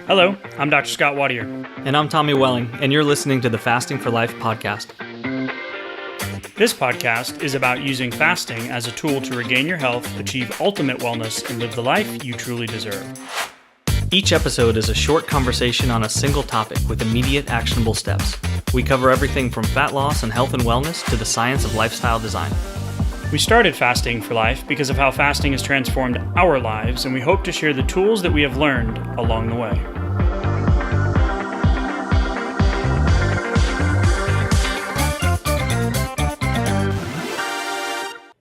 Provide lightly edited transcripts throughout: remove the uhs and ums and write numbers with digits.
Hello, I'm Dr. Scott Watier. And I'm Tommy Welling, and you're listening to the Fasting for Life podcast. This podcast is about using fasting as a tool to regain your health, achieve ultimate wellness, and live the life you truly deserve. Each episode is a short conversation on a single topic with immediate actionable steps. We cover everything from fat loss and health and wellness to the science of lifestyle design. We started Fasting for Life because of how fasting has transformed our lives, and we hope to share the tools that we have learned along the way.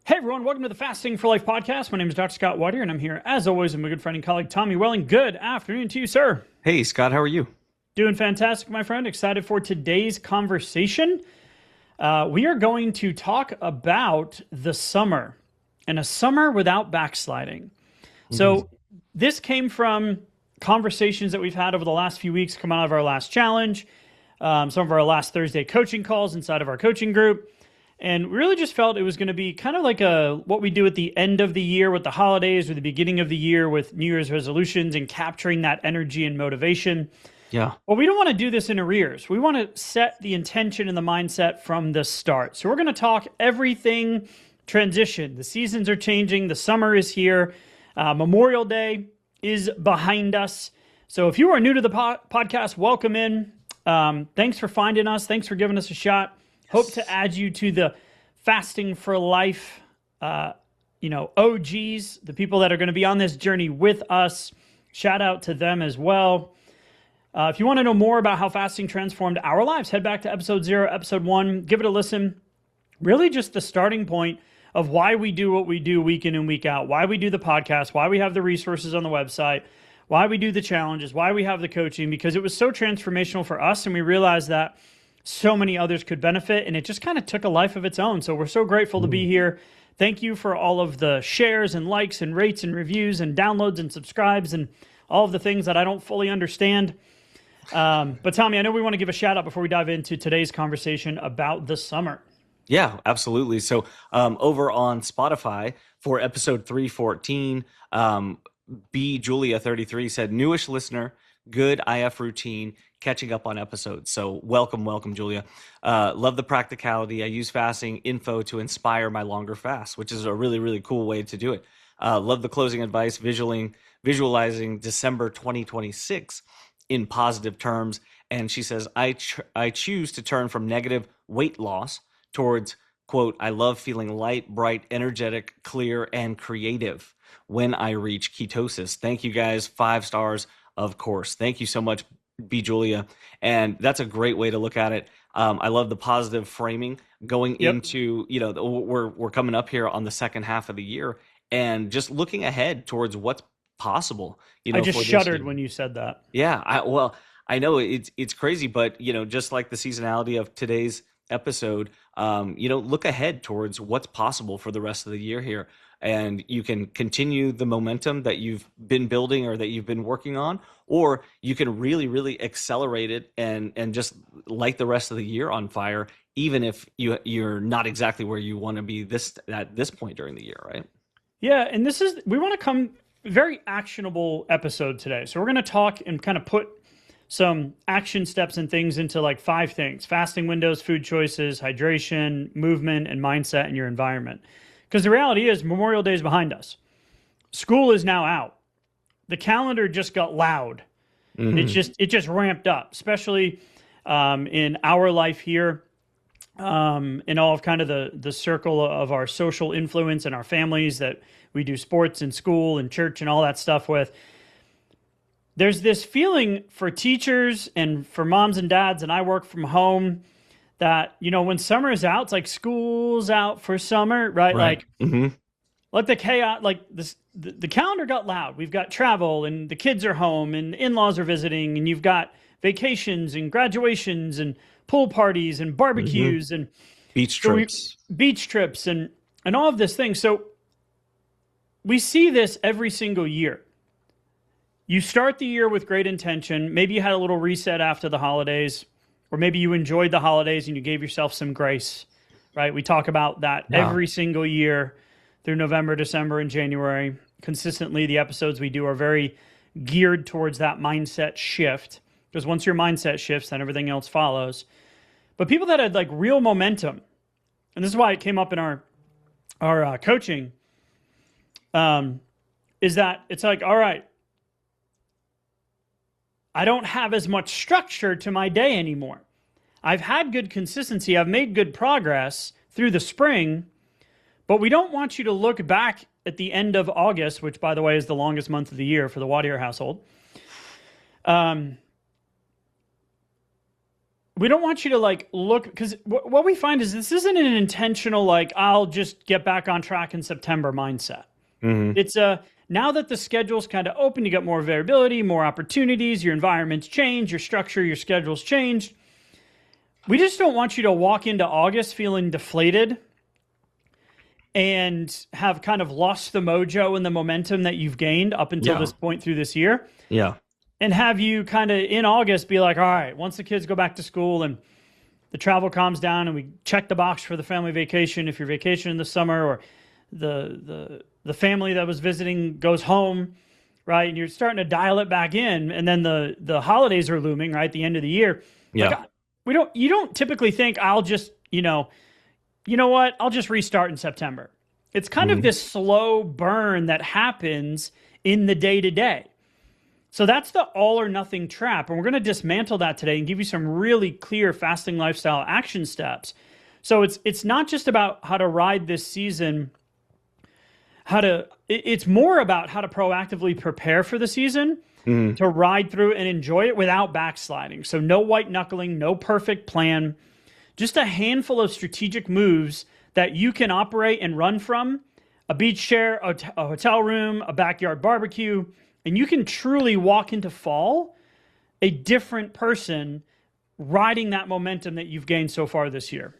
Hey everyone, welcome to the Fasting for Life podcast. My name is Dr. Scott Watier, and I'm here, as always, with my good friend and colleague, Tommy Welling. Good afternoon to you, sir. Hey, Scott, how are you? Doing fantastic, my friend. Excited for today's conversation. We are going to talk about the summer and a summer without backsliding. So this came from conversations that we've had over the last few weeks, come out of our last challenge, some of our last Thursday coaching calls inside of our coaching group. And we really just felt it was going to be kind of like what we do at the end of the year with the holidays or the beginning of the year with New Year's resolutions and capturing that energy and motivation. Yeah. Well, we don't want to do this in arrears. We want to set the intention and the mindset from the start. So we're going to talk everything transition. The seasons are changing. The summer is here. Memorial Day is behind us. So if you are new to the podcast, welcome in. Thanks for finding us. Thanks for giving us a shot. Hope to add you to the Fasting for Life, OGs, the people that are going to be on this journey with us. Shout out to them as well. If you want to know more about how fasting transformed our lives, head back to episode 0, episode 1. Give it a listen. Really just the starting point of why we do what we do week in and week out, why we do the podcast, why we have the resources on the website, why we do the challenges, why we have the coaching, because it was so transformational for us, and we realized that so many others could benefit, and it just kind of took a life of its own. So we're so grateful to be here. Thank you for all of the shares and likes and rates and reviews and downloads and subscribes and all of the things that I don't fully understand. But Tommy, I know we want to give a shout out before we dive into today's conversation about the summer. Yeah, absolutely. So over on Spotify for episode 314, B Julia 33 said, newish listener, good IF routine, catching up on episodes. So welcome, Julia. Love the practicality. I use fasting info to inspire my longer fast, which is a really, really cool way to do it. Love the closing advice, visualizing December 2026 in positive terms. And she says, I choose to turn from negative weight loss towards, quote, I love feeling light, bright, energetic, clear, and creative when I reach ketosis. Thank you guys. 5 stars, of course. Thank you so much, B. Julia. And that's a great way to look at it. I love the positive framing going into, we're coming up here on the second half of the year and just looking ahead towards what's possible. I just shuddered when you said that. Yeah. I know it's crazy, but just like the seasonality of today's episode, look ahead towards what's possible for the rest of the year here. And you can continue the momentum that you've been building or that you've been working on, or you can really, really accelerate it and just light the rest of the year on fire, even if you're not exactly where you want to be at this point during the year, right? Yeah, and we want to come very actionable episode today. So we're going to talk and kind of put some action steps and things into like 5 things: fasting windows, food choices, hydration, movement, and mindset in your environment. Because the reality is Memorial Day is behind us. School is now out. The calendar just got loud. Mm-hmm. It just ramped up, especially in our life here, in all of kind of the circle of our social influence and our families that we do sports and school and church and all that stuff with. There's this feeling for teachers and for moms and dads, and I work from home, that, when summer is out, it's like school's out for summer, right? Like, like the chaos, like this, the calendar got loud. We've got travel and the kids are home and in-laws are visiting, and you've got vacations and graduations and pool parties and barbecues and beach trips and all of this thing. So we see this every single year. You start the year with great intention. Maybe you had a little reset after the holidays, or maybe you enjoyed the holidays and you gave yourself some grace, right? We talk about that every single year through November, December, and January. Consistently, the episodes we do are very geared towards that mindset shift. Because once your mindset shifts, then everything else follows. But people that had like real momentum, and this is why it came up in our coaching, is that it's like, all right, I don't have as much structure to my day anymore. I've had good consistency. I've made good progress through the spring, but we don't want you to look back at the end of August, which, by the way, is the longest month of the year for the Watier household. We don't want you to like look, because what we find is this isn't an intentional, like, I'll just get back on track in September mindset. It's now that the schedule's kind of open, you got more variability, more opportunities, your environment's changed, your structure, your schedule's changed. We just don't want you to walk into August feeling deflated and have kind of lost the mojo and the momentum that you've gained up until this point through this year. Yeah. And have you kind of in August be like, all right, once the kids go back to school and the travel calms down and we check the box for the family vacation, if you're vacationing in the summer, or the family that was visiting goes home, right? And you're starting to dial it back in, and then the holidays are looming, right? The end of the year. Yeah. Like, you don't typically think I'll just, you know what? I'll just restart in September. It's kind of this slow burn that happens in the day-to-day. So that's the all or nothing trap. And we're going to dismantle that today and give you some really clear fasting lifestyle action steps. So it's not just about how to ride this season, it's more about how to proactively prepare for the season, to ride through and enjoy it without backsliding. So no white knuckling, no perfect plan, just a handful of strategic moves that you can operate and run from: a beach chair, a hotel room, a backyard barbecue. And you can truly walk into fall a different person, riding that momentum that you've gained so far this year.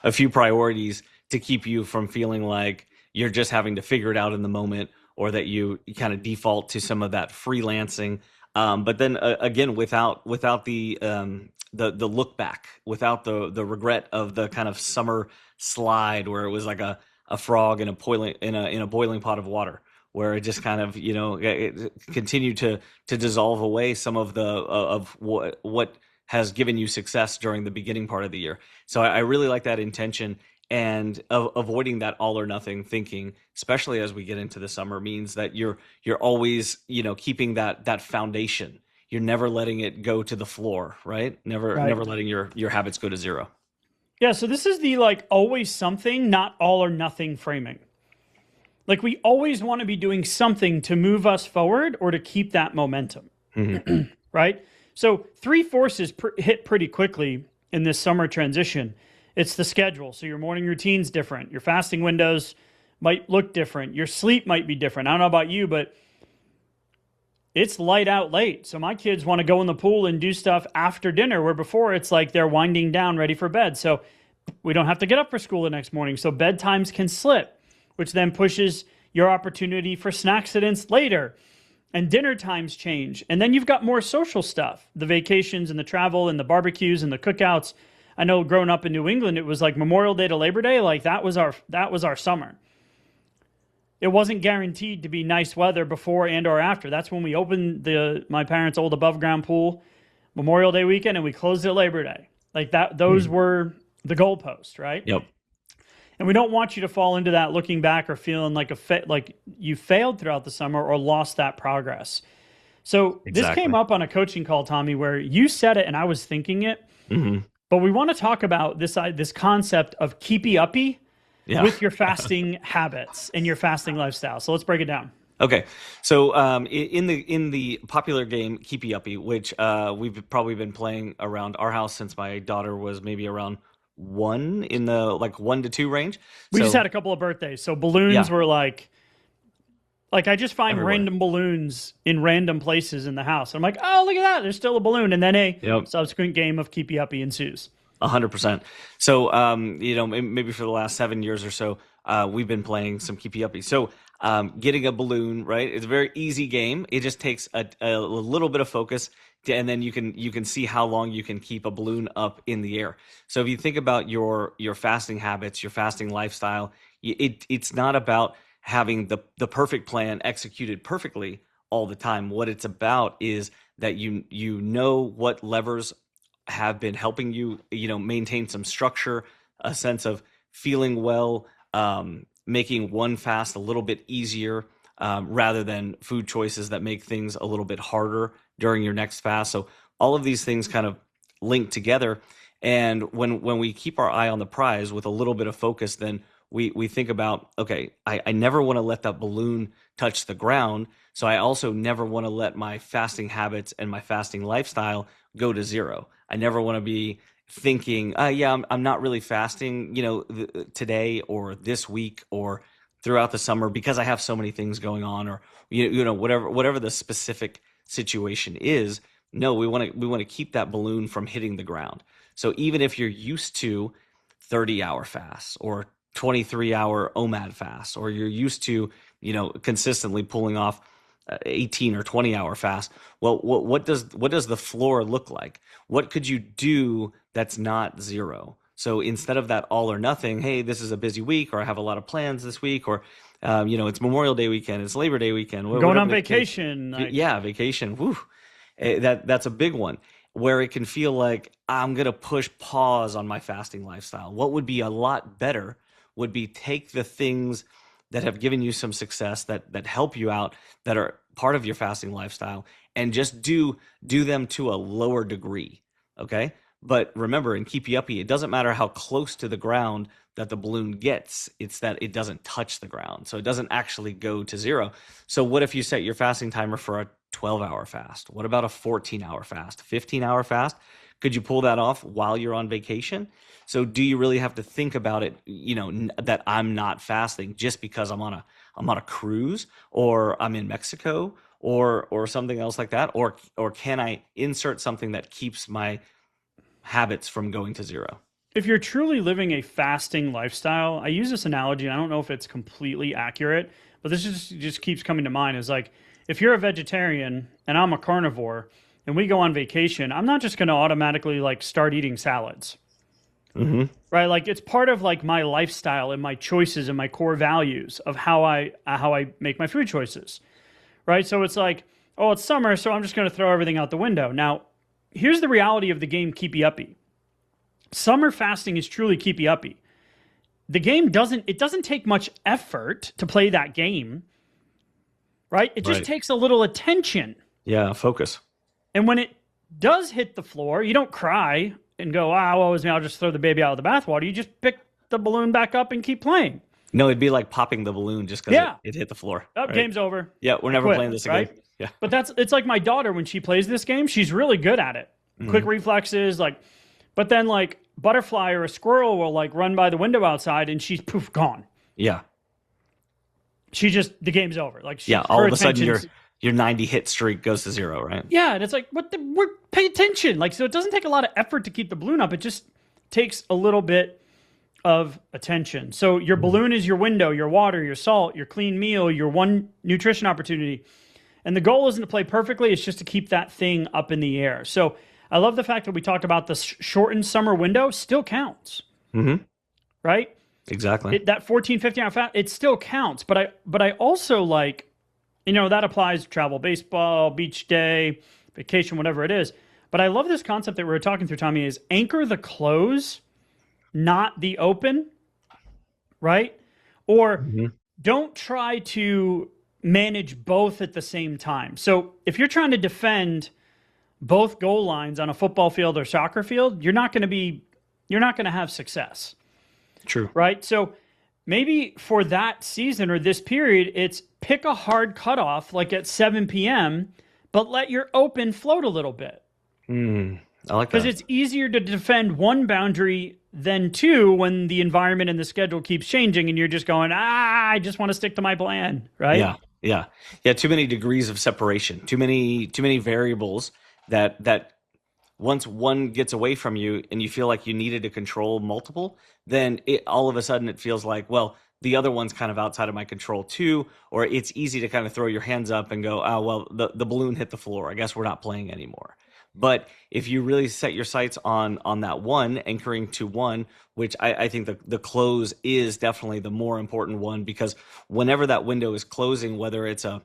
A few priorities to keep you from feeling like you're just having to figure it out in the moment, or that you kind of default to some of that freelancing. But then again, without the look back, without the regret of the kind of summer slide where it was like a frog in a boiling pot of water, where it just kind of, it continued to dissolve away some of what has given you success during the beginning part of the year. So I really like that intention, and avoiding that all or nothing thinking, especially as we get into the summer, means that you're always, keeping that foundation. You're never letting it go to the floor, right? Never letting your habits go to zero. Yeah. So this is the like always something, not all or nothing framing. Like, we always want to be doing something to move us forward or to keep that momentum, right? So 3 forces hit pretty quickly in this summer transition. It's the schedule. So your morning routine's different. Your fasting windows might look different. Your sleep might be different. I don't know about you, but it's light out late. So my kids want to go in the pool and do stuff after dinner, where before it's like they're winding down ready for bed. So we don't have to get up for school the next morning. So bedtimes can slip, which then pushes your opportunity for snack sit-ins later. And dinner times change. And then you've got more social stuff, the vacations and the travel and the barbecues and the cookouts. I know growing up in New England, it was like Memorial Day to Labor Day. Like that was our summer. It wasn't guaranteed to be nice weather before and or after. That's when we opened my parents' old above ground pool Memorial Day weekend, and we closed it Labor Day. Like that, those were the goalposts, right? Yep. And we don't want you to fall into that looking back or feeling like like you failed throughout the summer or lost that progress. So This came up on a coaching call, Tommy, where you said it and I was thinking it. But we want to talk about this concept of keepy uppy with your fasting habits and your fasting lifestyle. So let's break it down. Okay, so in the popular game Keepy Uppy, which we've probably been playing around our house since my daughter was maybe around 1, in the 1 to 2 range. We just had a couple of birthdays, so balloons were like I just find everywhere. Random balloons in random places in the house. I'm like, oh, look at that, there's still a balloon, and then a subsequent game of Keepy Uppy ensues. 100%. So maybe for the last 7 years or so, we've been playing some Keepy Uppy. So getting a balloon, right? It's a very easy game. It just takes a little bit of focus, and then you can see how long you can keep a balloon up in the air. So if you think about your fasting habits, your fasting lifestyle, it's not about having the perfect plan executed perfectly all the time. What it's about is that you know what levers have been helping you, maintain some structure, a sense of feeling well, making one fast a little bit easier, rather than food choices that make things a little bit harder during your next fast. So all of these things kind of link together. And when we keep our eye on the prize with a little bit of focus, then we think about, okay, I never want to let that balloon touch the ground. So I also never want to let my fasting habits and my fasting lifestyle go to zero. I never want to be thinking, yeah, I'm not really fasting, today or this week or throughout the summer because I have so many things going on, or whatever the specific situation is. No, we want to keep that balloon from hitting the ground. So even if you're used to 30-hour fasts or 23-hour OMAD fasts, or you're used to, consistently pulling off 18 or 20-hour fast, well, what does the floor look like? What could you do that's not zero? So instead of that all or nothing, hey, this is a busy week, or I have a lot of plans this week, or it's Memorial Day weekend, it's Labor Day weekend, going on vacation, vacation. Woo. That's a big one, where it can feel like I'm going to push pause on my fasting lifestyle. What would be a lot better would be take the things that have given you some success, that help you out, that are part of your fasting lifestyle, and just do them to a lower degree, okay? But remember, in keepy uppy, it doesn't matter how close to the ground that the balloon gets, it's that it doesn't touch the ground. So it doesn't actually go to zero. So what if you set your fasting timer for a 12-hour fast? What about a 14-hour fast, 15-hour fast? Could you pull that off while you're on vacation? So do you really have to think about it, that I'm not fasting just because I'm on a cruise, or I'm in Mexico, or something else like that? Or can I insert something that keeps my habits from going to zero? If you're truly living a fasting lifestyle, I use this analogy, and I don't know if it's completely accurate, but this just keeps coming to mind, is like, if you're a vegetarian and I'm a carnivore and we go on vacation, I'm not just going to automatically start eating salads. Mm-hmm. Right? Like, it's part of my lifestyle and my choices and my core values of how I make my food choices. Right? So it's like, oh, it's summer, so I'm just going to throw everything out the window. Now, here's the reality of the game keepy uppy. Summer fasting is truly keepy uppy. The game doesn't take much effort to play that game. Right? It just takes a little attention. Yeah, focus. And when it does hit the floor, you don't cry and go, woe is me, I'll just throw the baby out of the bathwater. You just pick the balloon back up and keep playing. No, it'd be like popping the balloon just because it hit the floor. Oh, right? Game's over. Yeah, we're never playing this again. Right? Yeah. But it's like my daughter, when she plays this game, she's really good at it. Mm-hmm. Quick reflexes, but then butterfly or a squirrel will run by the window outside and she's poof, gone. Yeah. The game's over. All of a sudden your 90 hit streak goes to zero, right? Yeah, and it's pay attention. So it doesn't take a lot of effort to keep the balloon up. It just takes a little bit of attention. So your balloon is your window, your water, your salt, your clean meal, your one nutrition opportunity. And the goal isn't to play perfectly, it's just to keep that thing up in the air. So I love the fact that we talked about the shortened summer window still counts. Mm-hmm. Right? Exactly. That 14, 15-hour fast, it still counts. But I also that applies to travel, baseball, beach day, vacation, whatever it is. But I love this concept that we were talking through, Tommy, is anchor the close, not the open, right? Or don't try to manage both at the same time. So if you're trying to defend both goal lines on a football field or soccer field, you're not going to have success. True. Right? So maybe for that season or this period, it's pick a hard cutoff at 7 p.m., but let your open float a little bit. I like that. Because it's easier to defend one boundary than two when the environment and the schedule keeps changing and you're just going, I just want to stick to my plan, right? Yeah. Too many degrees of separation, too many variables that once one gets away from you and you feel like you needed to control multiple, then all of a sudden it feels like, well, the other one's kind of outside of my control too, or it's easy to kind of throw your hands up and go, oh, well, the balloon hit the floor. I guess we're not playing anymore. But if you really set your sights on that one, anchoring to one, which I think the close is definitely the more important one, because whenever that window is closing, whether it's a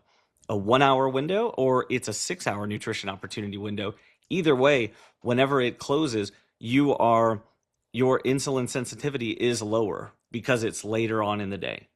a 1 hour window or it's a 6 hour nutrition opportunity window. Either way, whenever it closes, your insulin sensitivity is lower because it's later on in the day.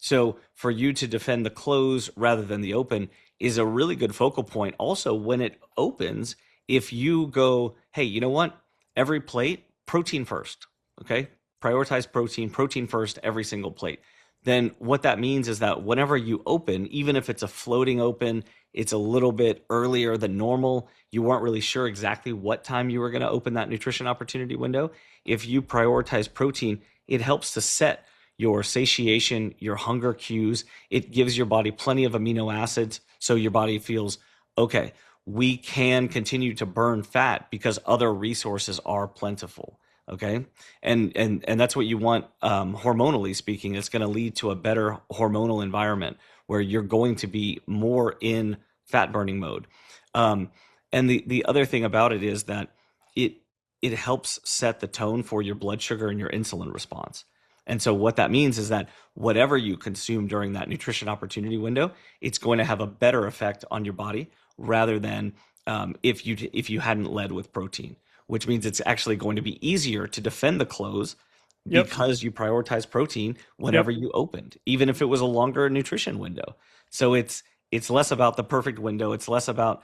So for you to defend the close rather than the open is a really good focal point. Also, when it opens, if you go, hey, you know what? Every plate, protein first. Okay. Prioritize protein first, every single plate. Then what that means is that whenever you open, even if it's a floating open, it's a little bit earlier than normal, you weren't really sure exactly what time you were going to open that nutrition opportunity window. If you prioritize protein, it helps to set your satiation, your hunger cues. It gives your body plenty of amino acids so your body feels, okay, we can continue to burn fat because other resources are plentiful. Okay. And that's what you want, hormonally speaking. It's going to lead to a better hormonal environment where you're going to be more in fat burning mode. And the other thing about it is that it it helps set the tone for your blood sugar and your insulin response. And so what that means is that whatever you consume during that nutrition opportunity window, it's going to have a better effect on your body rather than if you hadn't led with protein, which means it's actually going to be easier to defend the close Yep. because you prioritize protein whenever Yep. you opened, even if it was a longer nutrition window. So it's less about the perfect window. It's less about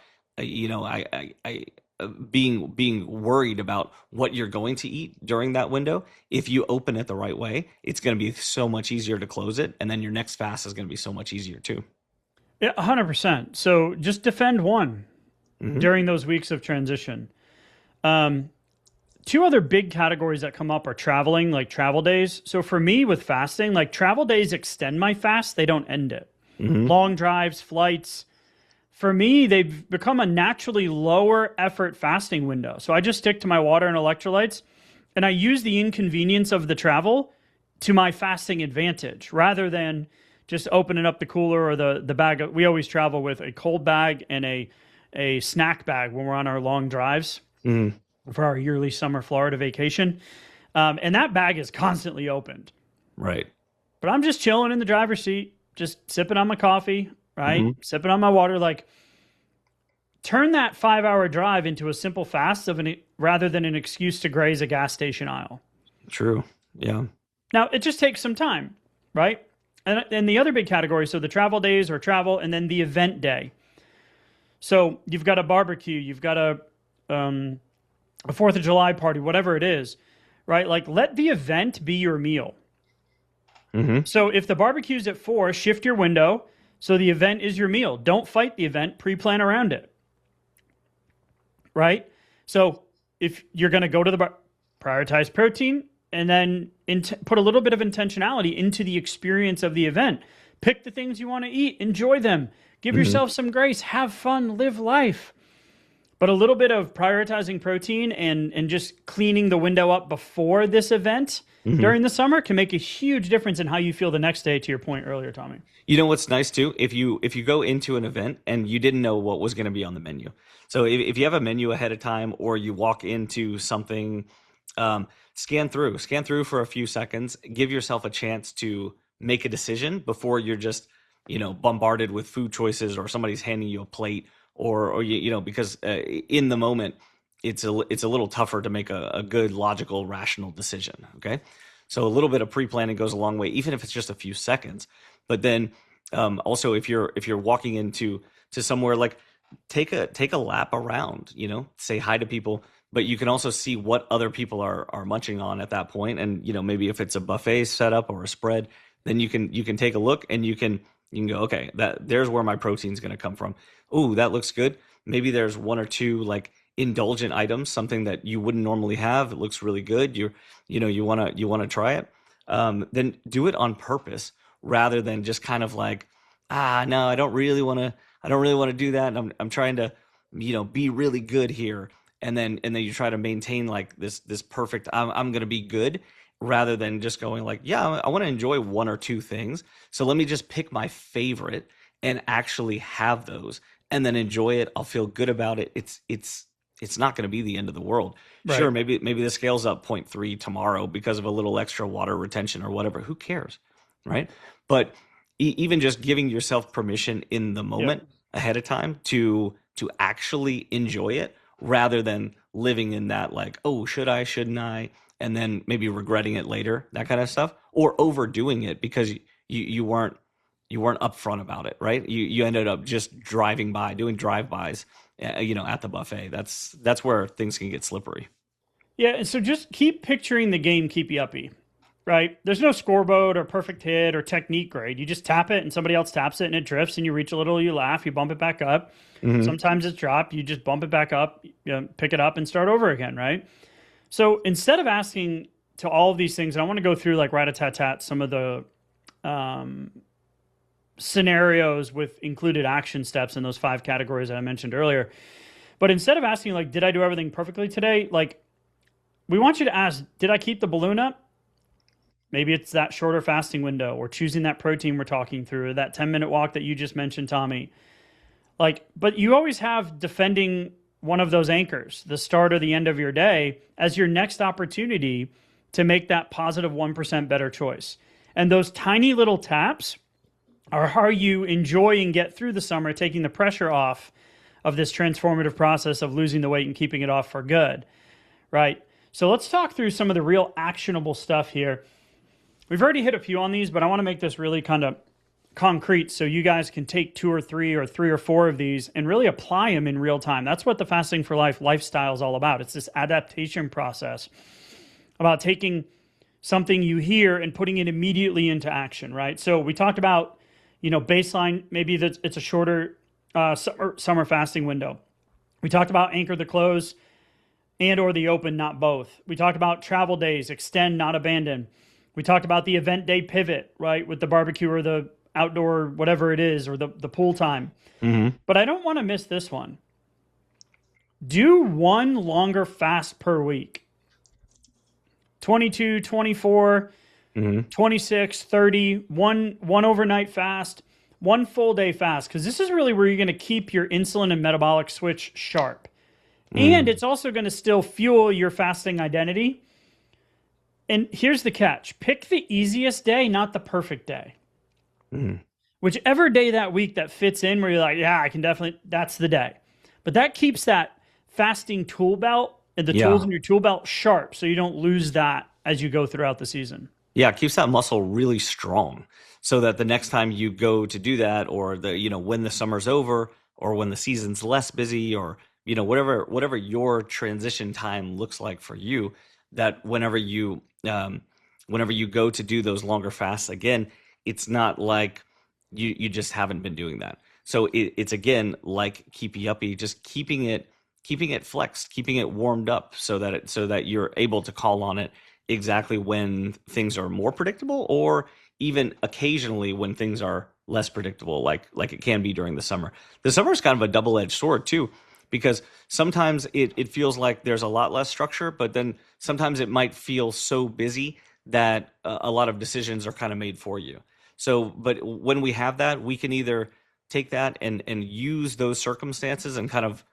being worried about what you're going to eat during that window. If you open it the right way, it's going to be so much easier to close it, and then your next fast is going to be so much easier too. Yeah, 100%. So just defend one Hmm. during those weeks of transition. Um, Two other big categories that come up are traveling, like travel days. So for me with fasting, like travel days extend my fast, they don't end it. Hmm. Long drives, flights. For me, they've become a naturally lower effort fasting window. So I just stick to my water and electrolytes, and I use the inconvenience of the travel to my fasting advantage rather than just opening up the cooler or the bag. We always travel with a cold bag and a snack bag when we're on our long drives Hmm. for our yearly summer Florida vacation. And that bag is constantly opened. Right. But I'm just chilling in the driver's seat, just sipping on my coffee, right? Hmm. Sipping on my water. Like, turn that 5 hour drive into a simple fast rather than an excuse to graze a gas station aisle. True. Yeah. Now, it just takes some time, right? And the other big category, so the travel days or travel, and then the event day. So you've got a barbecue, you've got a 4th of July party, whatever it is, right? Like, let the event be your meal. Hmm. So if the barbecue's at 4, shift your window so the event is your meal. Don't fight the event, pre-plan around it, right? So if you're going to go to the bar, prioritize protein and then put a little bit of intentionality into the experience of the event. Pick the things you want to eat, enjoy them, give Hmm. yourself some grace, have fun, live life. But a little bit of prioritizing protein and just cleaning the window up before this event Hmm. during the summer can make a huge difference in how you feel the next day, to your point earlier, Tommy. You know what's nice too? If you go into an event and you didn't know what was going to be on the menu, so if you have a menu ahead of time or you walk into something, scan through for a few seconds, give yourself a chance to make a decision before you're just bombarded with food choices or somebody's handing you a plate or because in the moment it's a little tougher to make a good logical rational decision. Okay, so a little bit of pre-planning goes a long way, even if it's just a few seconds. But then also if you're walking to somewhere, like take a lap around, say hi to people, but you can also see what other people are munching on at that point. And maybe if it's a buffet setup or a spread, then you can take a look and you can go, okay, there's where my protein's going to come from. Ooh, that looks good. Maybe there's one or two like indulgent items, something that you wouldn't normally have. It looks really good. You want to try it. Then do it on purpose rather than just kind of like, no, I don't really want to do that. And I'm trying to, be really good here. And then you try to maintain like this perfect, I'm going to be good, rather than just going like, yeah, I want to enjoy one or two things. So let me just pick my favorite and actually have those and then enjoy it. I'll feel good about it. It's not going to be the end of the world. Sure, Right. maybe the scale's up point 0.3 tomorrow because of a little extra water retention or whatever. Who cares, right? But even just giving yourself permission in the Yep. moment ahead of time to actually enjoy it, rather than living in that like, oh, should I, shouldn't I, and then maybe regretting it later, that kind of stuff, or overdoing it because you weren't upfront about it, right? You ended up just driving by, doing drive-bys, at the buffet. That's where things can get slippery. Yeah, and so just keep picturing the game keepy uppy, right? There's no scoreboard or perfect hit or technique grade. You just tap it and somebody else taps it and it drifts and you reach a little, you laugh, you bump it back up. Sometimes it's dropped, you just bump it back up, pick it up and start over again, right? So instead of asking to all of these things, and I want to go through like rat-a-tat-tat some of the scenarios with included action steps in those 5 categories that I mentioned earlier. But instead of asking like, did I do everything perfectly today? Like, we want you to ask, did I keep the balloon up? Maybe it's that shorter fasting window or choosing that protein we're talking through, or that 10-minute walk that you just mentioned, Tommy. Like, but you always have defending one of those anchors, the start or the end of your day, as your next opportunity to make that positive 1% better choice. And those tiny little taps are how you enjoy and get through the summer, taking the pressure off of this transformative process of losing the weight and keeping it off for good, right? So let's talk through some of the real actionable stuff here. We've already hit a few on these, but I want to make this really kind of concrete so you guys can take 2 or 3 or 3 or 4 of these and really apply them in real time. That's what the Fasting for Life lifestyle is all about. It's this adaptation process about taking something you hear and putting it immediately into action, right? So we talked about, baseline, maybe it's a shorter summer fasting window. We talked about anchor the close and or the open, not both. We talked about travel days, extend, not abandon. We talked about the event day pivot, right, with the barbecue or the outdoor, whatever it is, or the pool time. But I don't want to miss this one. Do one longer fast per week. 22, 24, 26, 30, one overnight fast, one full day fast, because this is really where you're going to keep your insulin and metabolic switch sharp. And it's also going to still fuel your fasting identity. And here's the catch. Pick the easiest day, not the perfect day. Whichever day that week that fits in where you're like, yeah, I can definitely, that's the day. But that keeps that fasting tool belt and the tools in your tool belt sharp so you don't lose that as you go throughout the season. Yeah, it keeps that muscle really strong so that the next time you go to do that, or when the summer's over, or when the season's less busy, or whatever your transition time looks like for you, that whenever you go to do those longer fasts again, it's not like you just haven't been doing that. So it's again like keepy uppy, just keeping it flexed, keeping it warmed up so that you're able to call on it exactly when things are more predictable, or even occasionally when things are less predictable, like it can be during the summer. The summer is kind of a double-edged sword too, because sometimes it feels like there's a lot less structure, but then sometimes it might feel so busy that a lot of decisions are kind of made for you. So, but when we have that, we can either take that and use those circumstances and kind of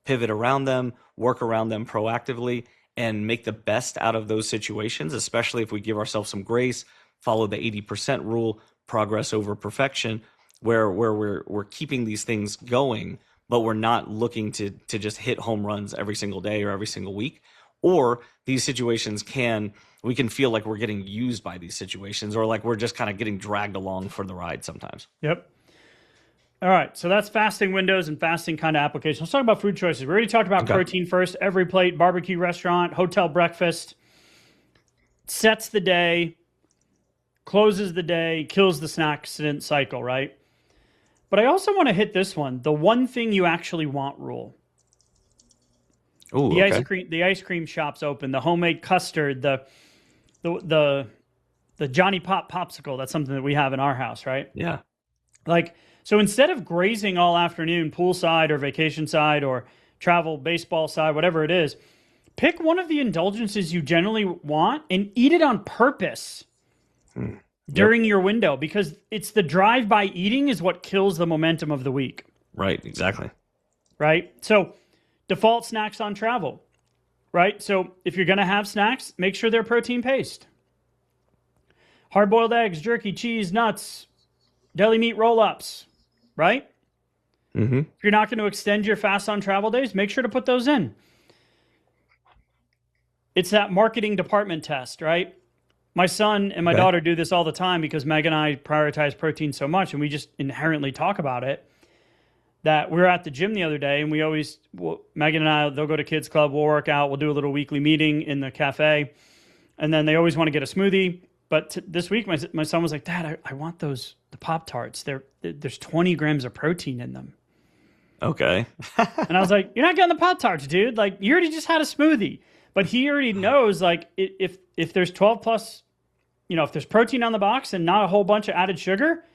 pivot around them, work around them proactively, and make the best out of those situations, especially if we give ourselves some grace, follow the 80% rule, progress over perfection, where we're keeping these things going, but we're not looking to just hit home runs every single day or every single week. Or these situations we can feel like we're getting used by these situations, or like we're just kind of getting dragged along for the ride sometimes. Yep. All right, so that's fasting windows and fasting kind of applications. Let's talk about food choices. We already talked about protein first. Every plate, barbecue restaurant, hotel breakfast, sets the day, closes the day, kills the snack accident cycle, right? But I also want to hit this one, the one thing you actually want rule. Ooh, the ice cream shop's open, the homemade custard, the Johnny Pop popsicle. That's something that we have in our house, right? Yeah. So instead of grazing all afternoon, poolside or vacation side or travel baseball side, whatever it is, pick one of the indulgences you generally want and eat it on purpose during your window, because it's the drive-by eating is what kills the momentum of the week. Right, exactly. Right? So default snacks on travel, right? So if you're going to have snacks, make sure they're protein-paced. Hard-boiled eggs, jerky, cheese, nuts, deli meat roll-ups, right? Mm-hmm. If you're not going to extend your fast on travel days, make sure to put those in. It's that marketing department test, right? My son and my Okay. daughter do this all the time because Meg and I prioritize protein so much, and we just inherently talk about it. That we were at the gym the other day, and Megan and I, they'll go to kids club, we'll work out, we'll do a little weekly meeting in the cafe, and then they always want to get a smoothie. But this week, my son was like, "Dad, I want the Pop Tarts. There's 20 grams of protein in them." Okay. And I was like, "You're not getting the Pop Tarts, dude. Like, you already just had a smoothie." But he already knows, like, if there's 12 plus, if there's protein on the box and not a whole bunch of added sugar,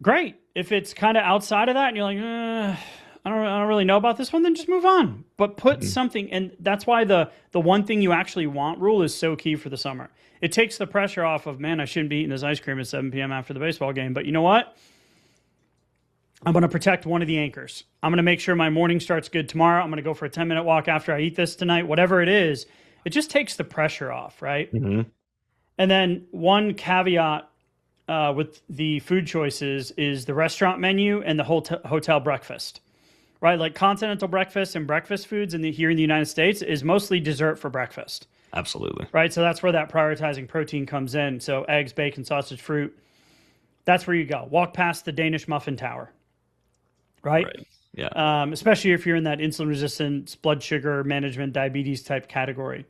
great. If it's kind of outside of that and you're like, I don't really know about this one, then just move on. But put something, and that's why the one thing you actually want rule is so key for the summer. It takes the pressure off of, man, I shouldn't be eating this ice cream at 7 p.m. after the baseball game. But you know what? I'm going to protect one of the anchors. I'm going to make sure my morning starts good tomorrow. I'm going to go for a 10-minute walk after I eat this tonight. Whatever it is, it just takes the pressure off, right? Mm-hmm. And then one caveat with the food choices is the restaurant menu and the hotel breakfast, right? Like continental breakfast and breakfast foods here in the United States is mostly dessert for breakfast. Absolutely. Right? So that's where that prioritizing protein comes in. So eggs, bacon, sausage, fruit. That's where you go. Walk past the Danish muffin tower. Right? Yeah. Especially if you're in that insulin resistance, blood sugar management, diabetes type category.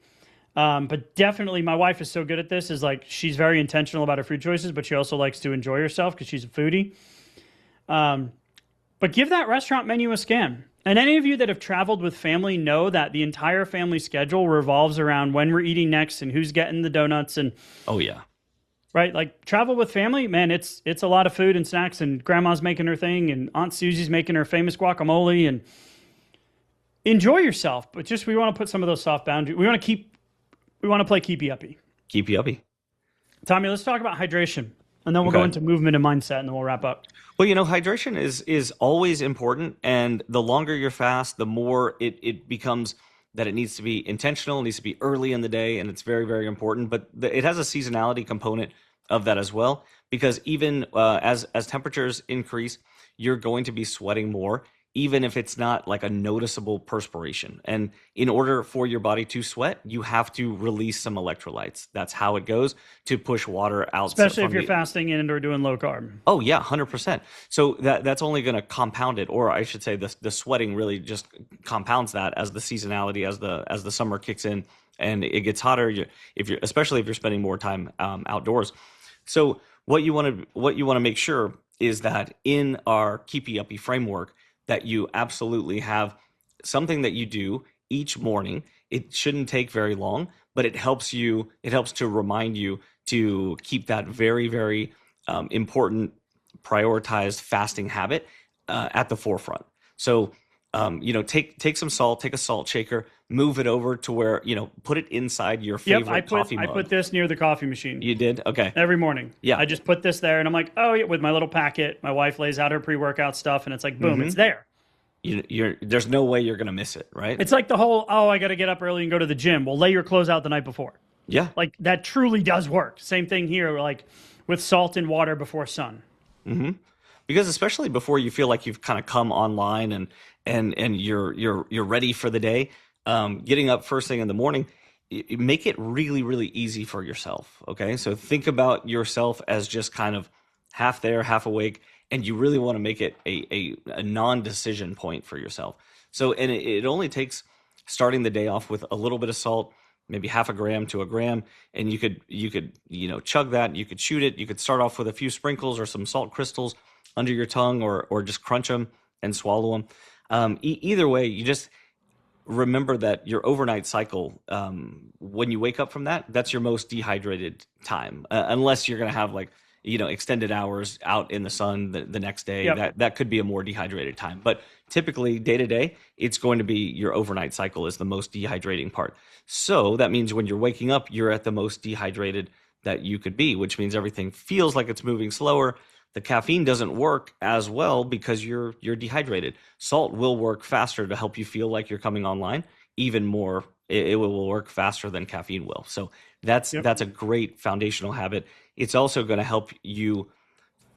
But definitely, my wife is so good at this. Is like she's very intentional about her food choices, but she also likes to enjoy herself because she's a foodie. But give that restaurant menu a scan. And any of you that have traveled with family know that the entire family schedule revolves around when we're eating next and who's getting the donuts and. Oh yeah. Right, like travel with family, man. It's a lot of food and snacks, and Grandma's making her thing, and Aunt Susie's making her famous guacamole, and enjoy yourself. But just we want to put some of those soft boundaries. We want to play keepy uppy. Keepy uppy. Tommy, let's talk about hydration, and then we'll go into movement and mindset, and then we'll wrap up. Well, hydration is always important, and the longer you're fast, the more it becomes that it needs to be intentional, it needs to be early in the day, and it's very, very important. But it has a seasonality component of that as well, because even as temperatures increase, you're going to be sweating more, even if it's not like a noticeable perspiration. And in order for your body to sweat, you have to release some electrolytes. That's how it goes to push water out. Especially if you're fasting and or doing low carb. Oh yeah, 100%. So that's only going to compound it, or I should say, the sweating really just compounds that as the seasonality, as the summer kicks in and it gets hotter. Especially if you're spending more time outdoors. So what you want to make sure is that in our keepy uppy framework, that you absolutely have something that you do each morning. It shouldn't take very long, but it helps to remind you to keep that very, very important prioritized fasting habit at the forefront. So, take some salt, take a salt shaker, move it over to where, put it inside your favorite coffee mug. I put this near the coffee machine. You did? Okay. Every morning. Yeah. I just put this there and I'm like, oh yeah, with my little packet, my wife lays out her pre-workout stuff and it's like, boom, it's there. There's no way you're going to miss it, right? It's like the whole, I got to get up early and go to the gym. Well, lay your clothes out the night before. Yeah. Like that truly does work. Same thing here, like with salt and water before sun. Mm-hmm. Because especially before you feel like you've kind of come online and you're ready for the day, getting up first thing in the morning, make it really, really easy for yourself. Okay. So think about yourself as just kind of half there, half awake, and you really want to make it a non-decision point for yourself. So, and it only takes starting the day off with a little bit of salt, maybe half a gram to a gram, and you could chug that. You could shoot it. You could start off with a few sprinkles or some salt crystals under your tongue, or just crunch them and swallow them. Either way, you just remember that your overnight cycle, when you wake up from that, that's your most dehydrated time, unless you're going to have extended hours out in the sun the next day. Yep. That could be a more dehydrated time. But typically day to day, it's going to be your overnight cycle is the most dehydrating part. So that means when you're waking up, you're at the most dehydrated that you could be, which means everything feels like it's moving slower. The caffeine doesn't work as well because you're dehydrated. Salt will work faster to help you feel like you're coming online. Even more, it will work faster than caffeine will. So that's a great foundational habit. It's also going to help you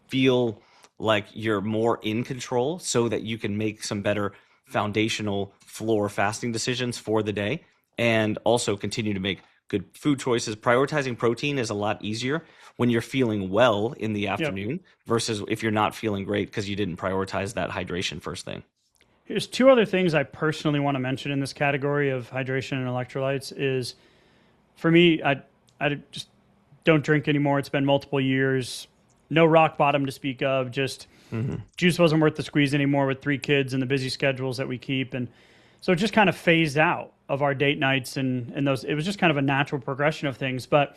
feel like you're more in control so that you can make some better foundational floor fasting decisions for the day and also continue to make good food choices. Prioritizing protein is a lot easier when you're feeling well in the afternoon versus if you're not feeling great because you didn't prioritize that hydration first thing. Here's two other things I personally want to mention in this category of hydration and electrolytes is, for me, I just don't drink anymore. It's been multiple years. No rock bottom to speak of. Just juice wasn't worth the squeeze anymore with 3 kids and the busy schedules that we keep. And so it just kind of phased out of our date nights and those. It was just kind of a natural progression of things. But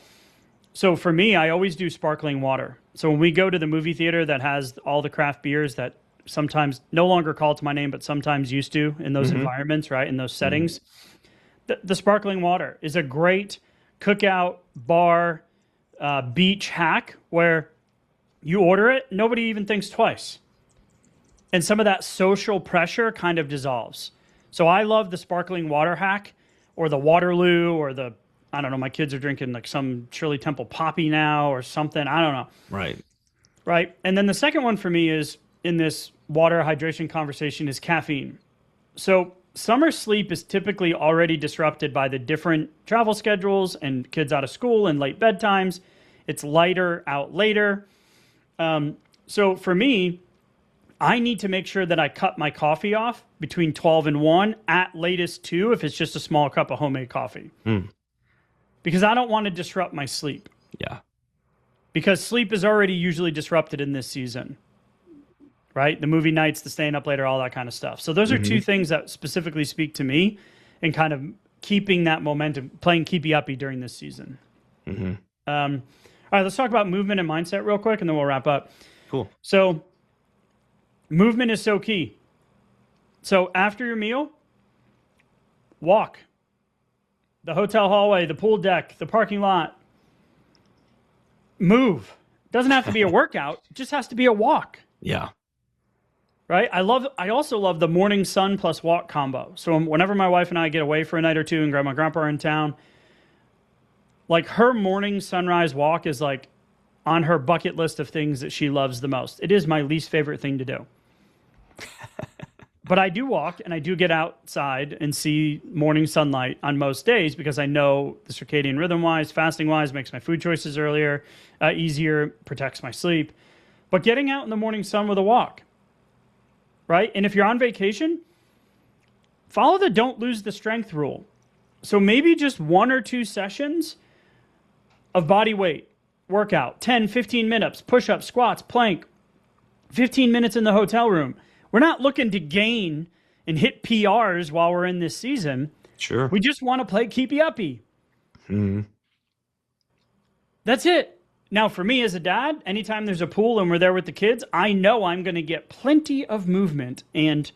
so for me, I always do sparkling water. So when we go to the movie theater that has all the craft beers that sometimes no longer call to my name, but sometimes used to in those environments, right? In those settings, the sparkling water is a great cookout bar, beach hack where you order it, nobody even thinks twice. And some of that social pressure kind of dissolves. So I love the sparkling water hack or the Waterloo or the, I don't know, my kids are drinking like some Shirley Temple Poppy now or something. I don't know. Right. And then the second one for me is in this water hydration conversation is caffeine. So summer sleep is typically already disrupted by the different travel schedules and kids out of school and late bedtimes. It's lighter out later. So for me, I need to make sure that I cut my coffee off between 12 and 1, at latest 2 if it's just a small cup of homemade coffee. Because I don't want to disrupt my sleep. Yeah. Because sleep is already usually disrupted in this season. Right? The movie nights, the staying up later, all that kind of stuff. So those are two things that specifically speak to me and kind of keeping that momentum, playing keepy uppy during this season. All right, let's talk about movement and mindset real quick, and then we'll wrap up. Cool. So movement is so key. So after your meal, walk. The hotel hallway, the pool deck, the parking lot. Move. Doesn't have to be a workout. It just has to be a walk. Yeah. Right? I also love the morning sun plus walk combo. So whenever my wife and I get away for a night or two and grandma and grandpa are in town, like her morning sunrise walk is like on her bucket list of things that she loves the most. It is my least favorite thing to do. But I do walk and I do get outside and see morning sunlight on most days because I know the circadian rhythm wise, fasting wise, makes my food choices easier, protects my sleep. But getting out in the morning sun with a walk, right? And if you're on vacation, follow the don't lose the strength rule. So maybe just 1 or 2 sessions of body weight workout, 10, 15 minutes, push-ups, squats, plank, 15 minutes in the hotel room. We're not looking to gain and hit PRs while we're in this season. Sure. We just want to play keepy uppy. That's it. Now, for me as a dad, anytime there's a pool and we're there with the kids, I know I'm going to get plenty of movement and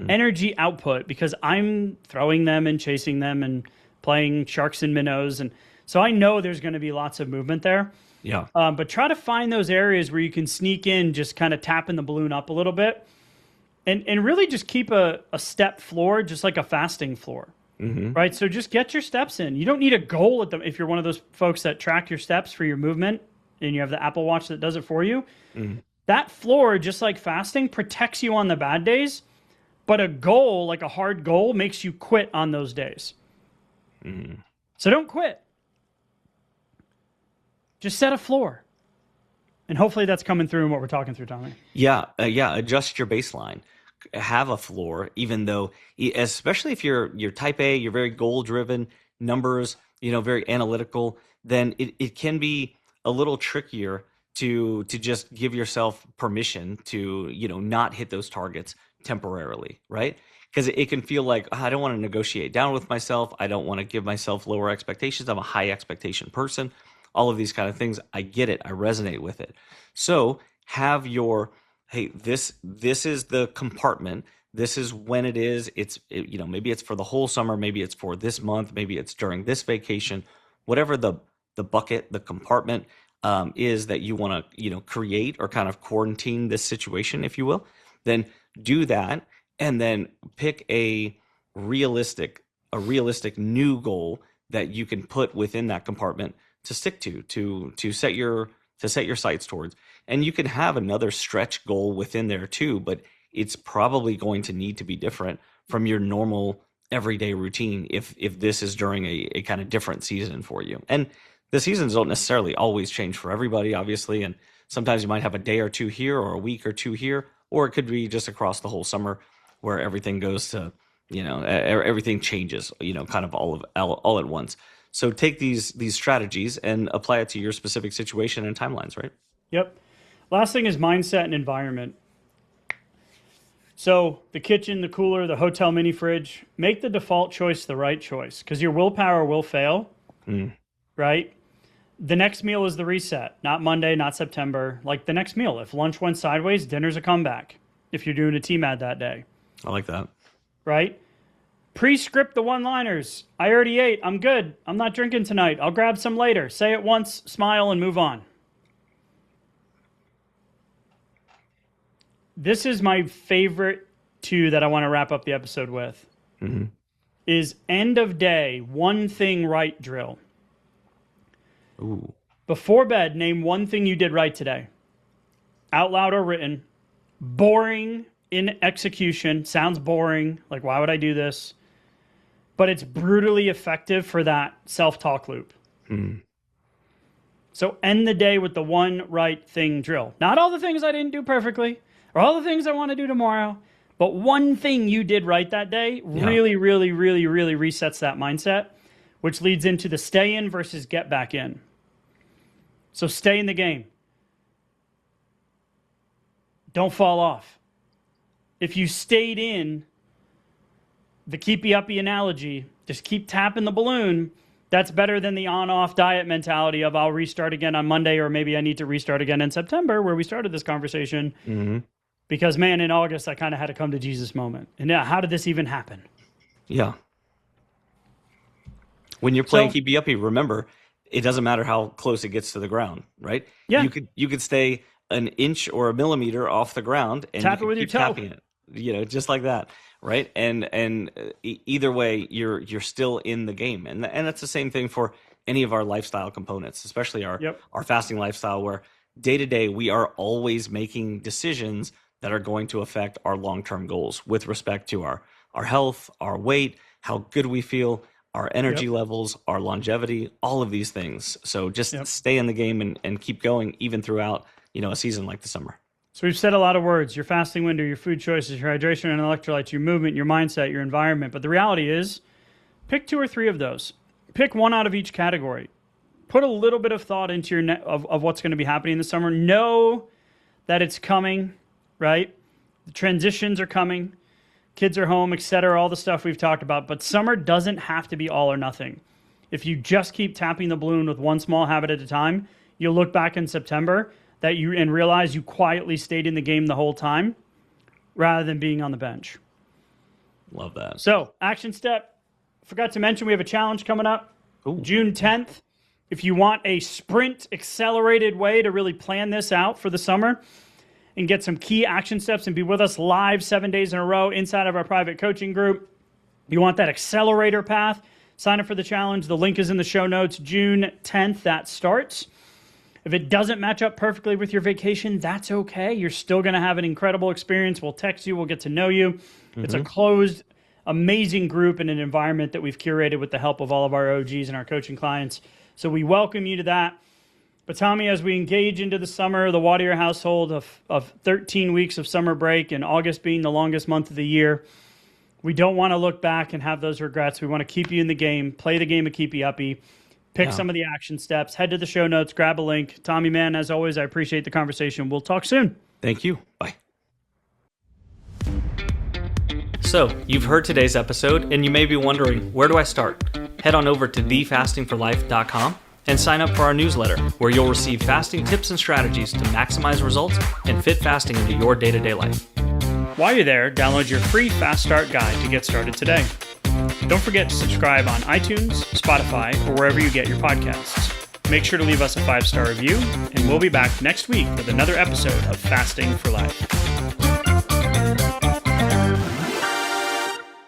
energy output because I'm throwing them and chasing them and playing sharks and minnows. And so I know there's going to be lots of movement there. Yeah. But try to find those areas where you can sneak in, just kind of tapping the balloon up a little bit. And really just keep a step floor, just like a fasting floor, right? So just get your steps in. You don't need a goal at them. If you're one of those folks that track your steps for your movement and you have the Apple Watch that does it for you, that floor, just like fasting, protects you on the bad days. But a goal, like a hard goal, makes you quit on those days. So don't quit. Just set a floor. And hopefully that's coming through in what we're talking through, Tommy. Yeah. Adjust your baseline. Have a floor, even though, especially if you're type A, you're very goal driven, numbers, very analytical, then it can be a little trickier to just give yourself permission to, not hit those targets temporarily, right? Because it can feel like, I don't want to negotiate down with myself. I don't want to give myself lower expectations. I'm a high expectation person. All of these kind of things. I get it. I resonate with it. So have your, hey, this is the compartment. This is when it is. Maybe it's for the whole summer. Maybe it's for this month. Maybe it's during this vacation. Whatever the bucket, the compartment is that you want to, create or kind of quarantine this situation, if you will, then do that. And then pick a realistic new goal that you can put within that compartment to stick to set your sights towards. And you can have another stretch goal within there too, but it's probably going to need to be different from your normal everyday routine if this is during a kind of different season for you. And the seasons don't necessarily always change for everybody, obviously, and sometimes you might have a day or two here or a week or two here, or it could be just across the whole summer where everything goes to, everything changes, kind of all at once. So take these strategies and apply it to your specific situation and timelines, right? Yep. Last thing is mindset and environment. So the kitchen, the cooler, the hotel mini fridge, make the default choice the right choice, because your willpower will fail, right? The next meal is the reset, not Monday, not September. Like the next meal, if lunch went sideways, dinner's a comeback if you're doing a team ad that day. I like that. Right? Pre-script the one-liners. I already ate. I'm good. I'm not drinking tonight. I'll grab some later. Say it once, smile, and move on. This is my favorite two that I want to wrap up the episode with. Is end of day, one thing right drill. Ooh. Before bed, name one thing you did right today. Out loud or written. Boring in execution. Sounds boring. Like, why would I do this? But it's brutally effective for that self-talk loop. So end the day with the one right thing drill. Not all the things I didn't do perfectly, or all the things I want to do tomorrow, but one thing you did right that day really, really, really, really resets that mindset, which leads into the stay in versus get back in. So stay in the game. Don't fall off. If you stayed in, the keepy uppy analogy, just keep tapping the balloon. That's better than the on-off diet mentality of I'll restart again on Monday, or maybe I need to restart again in September, where we started this conversation. Because, man, in August, I kind of had a come to Jesus moment. And now, how did this even happen? Yeah. When you're playing keepy uppy, remember, it doesn't matter how close it gets to the ground, right? Yeah. You could stay an inch or a millimeter off the ground and tap it with your toe. Tapping it, just like that, right? And either way, you're still in the game, and that's the same thing for any of our lifestyle components, especially our fasting lifestyle, where day to day we are always making decisions that are going to affect our long-term goals with respect to our health, our weight, how good we feel, our energy levels, our longevity, all of these things. So just stay in the game and keep going even throughout, a season like the summer. So we've said a lot of words: your fasting window, your food choices, your hydration and electrolytes, your movement, your mindset, your environment. But the reality is, pick 2 or 3 of those. Pick one out of each category. Put a little bit of thought into your of what's going to be happening this summer. Know that it's coming, right? The transitions are coming. Kids are home, etc. All the stuff we've talked about. But summer doesn't have to be all or nothing. If you just keep tapping the balloon with one small habit at a time, you'll look back in September and realize you quietly stayed in the game the whole time rather than being on the bench. Love that. So, action step. Forgot to mention we have a challenge coming up. June 10th. If you want a sprint accelerated way to really plan this out for the summer and get some key action steps and be with us live 7 days in a row inside of our private coaching group, you want that accelerator path, sign up for the challenge. The link is in the show notes. June 10th, that starts. If it doesn't match up perfectly with your vacation, that's okay. You're still going to have an incredible experience. We'll text you. We'll get to know you. It's a closed, amazing group and an environment that we've curated with the help of all of our OGs and our coaching clients. So we welcome you to that. But Tommy, as we engage into the summer, the Watier household of 13 weeks of summer break, and August being the longest month of the year, we don't want to look back and have those regrets. We want to keep you in the game, play the game of keepy uppy. Pick some of the action steps. Head to the show notes. Grab a link. Tommy, man, as always, I appreciate the conversation. We'll talk soon. Thank you. Bye. So, you've heard today's episode, and you may be wondering, where do I start? Head on over to thefastingforlife.com and sign up for our newsletter, where you'll receive fasting tips and strategies to maximize results and fit fasting into your day-to-day life. While you're there, download your free Fast Start guide to get started today. Don't forget to subscribe on iTunes, Spotify, or wherever you get your podcasts. Make sure to leave us a 5-star review, and we'll be back next week with another episode of Fasting for Life.